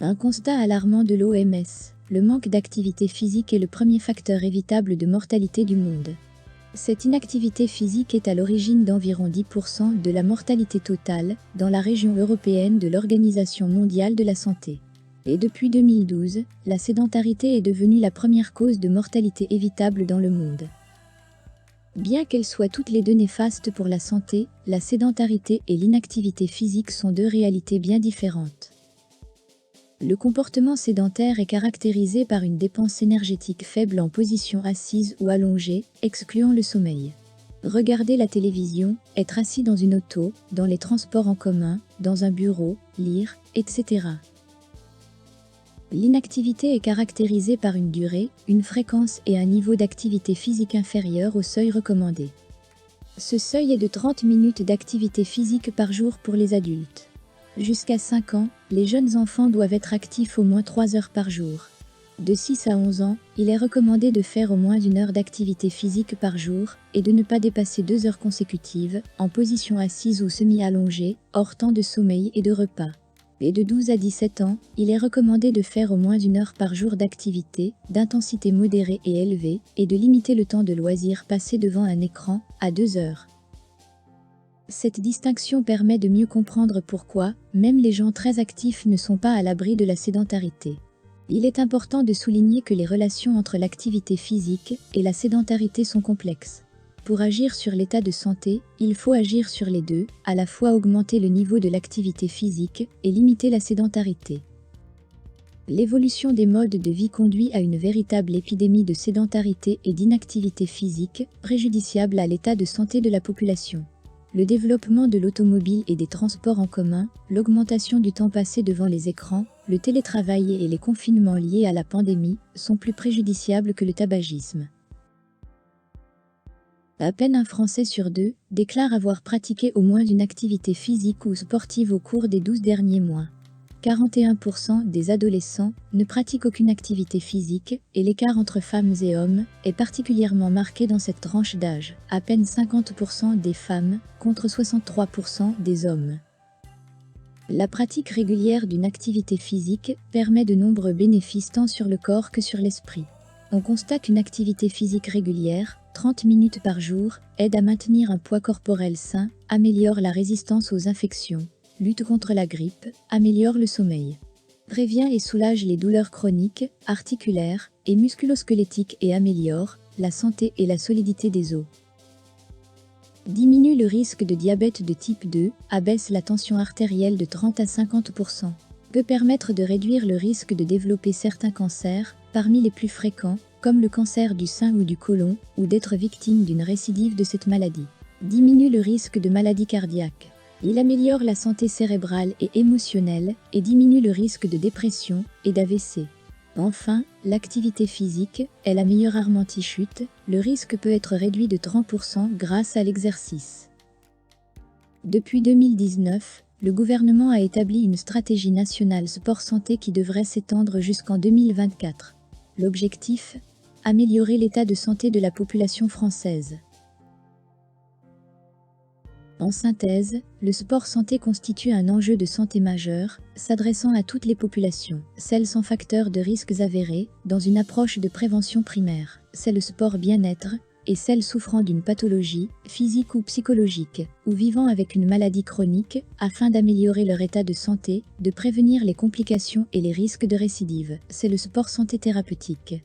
Un constat alarmant de l'OMS, le manque d'activité physique est le premier facteur évitable de mortalité du monde. Cette inactivité physique est à l'origine d'environ 10% de la mortalité totale dans la région européenne de l'Organisation mondiale de la santé. Et depuis 2012, la sédentarité est devenue la première cause de mortalité évitable dans le monde. Bien qu'elles soient toutes les deux néfastes pour la santé, la sédentarité et l'inactivité physique sont deux réalités bien différentes. Le comportement sédentaire est caractérisé par une dépense énergétique faible en position assise ou allongée, excluant le sommeil. Regarder la télévision, être assis dans une auto, dans les transports en commun, dans un bureau, lire, etc. L'inactivité est caractérisée par une durée, une fréquence et un niveau d'activité physique inférieur au seuil recommandé. Ce seuil est de 30 minutes d'activité physique par jour pour les adultes. Jusqu'à 5 ans, les jeunes enfants doivent être actifs au moins 3 heures par jour. De 6 à 11 ans, il est recommandé de faire au moins 1 heure d'activité physique par jour et de ne pas dépasser 2 heures consécutives, en position assise ou semi-allongée, hors temps de sommeil et de repas. Et de 12 à 17 ans, il est recommandé de faire au moins 1 heure par jour d'activité, d'intensité modérée et élevée, et de limiter le temps de loisir passé devant un écran, à 2 heures. Cette distinction permet de mieux comprendre pourquoi, même les gens très actifs ne sont pas à l'abri de la sédentarité. Il est important de souligner que les relations entre l'activité physique et la sédentarité sont complexes. Pour agir sur l'état de santé, il faut agir sur les deux, à la fois augmenter le niveau de l'activité physique et limiter la sédentarité. L'évolution des modes de vie conduit à une véritable épidémie de sédentarité et d'inactivité physique, préjudiciable à l'état de santé de la population. Le développement de l'automobile et des transports en commun, l'augmentation du temps passé devant les écrans, le télétravail et les confinements liés à la pandémie sont plus préjudiciables que le tabagisme. À peine un Français sur 2 déclare avoir pratiqué au moins une activité physique ou sportive au cours des 12 derniers mois. 41% des adolescents ne pratiquent aucune activité physique et l'écart entre femmes et hommes est particulièrement marqué dans cette tranche d'âge, à peine 50% des femmes contre 63% des hommes. La pratique régulière d'une activité physique permet de nombreux bénéfices tant sur le corps que sur l'esprit. On constate qu'une activité physique régulière, 30 minutes par jour, aide à maintenir un poids corporel sain, améliore la résistance aux infections, lutte contre la grippe, améliore le sommeil, prévient et soulage les douleurs chroniques, articulaires et musculo-squelettiques et améliore la santé et la solidité des os. Diminue le risque de diabète de type 2, abaisse la tension artérielle de 30 à 50%, peut permettre de réduire le risque de développer certains cancers, parmi les plus fréquents, comme le cancer du sein ou du côlon, ou d'être victime d'une récidive de cette maladie. Diminue le risque de maladie cardiaque. Il améliore la santé cérébrale et émotionnelle et diminue le risque de dépression et d'AVC. Enfin, l'activité physique est la meilleure arme anti-chute, le risque peut être réduit de 30% grâce à l'exercice. Depuis 2019, le gouvernement a établi une stratégie nationale sport-santé qui devrait s'étendre jusqu'en 2024. L'objectif ? Améliorer l'état de santé de la population française. En synthèse, le sport-santé constitue un enjeu de santé majeur, s'adressant à toutes les populations, celles sans facteurs de risques avérés, dans une approche de prévention primaire, c'est le sport bien-être, et celles souffrant d'une pathologie, physique ou psychologique, ou vivant avec une maladie chronique, afin d'améliorer leur état de santé, de prévenir les complications et les risques de récidive, c'est le sport-santé thérapeutique.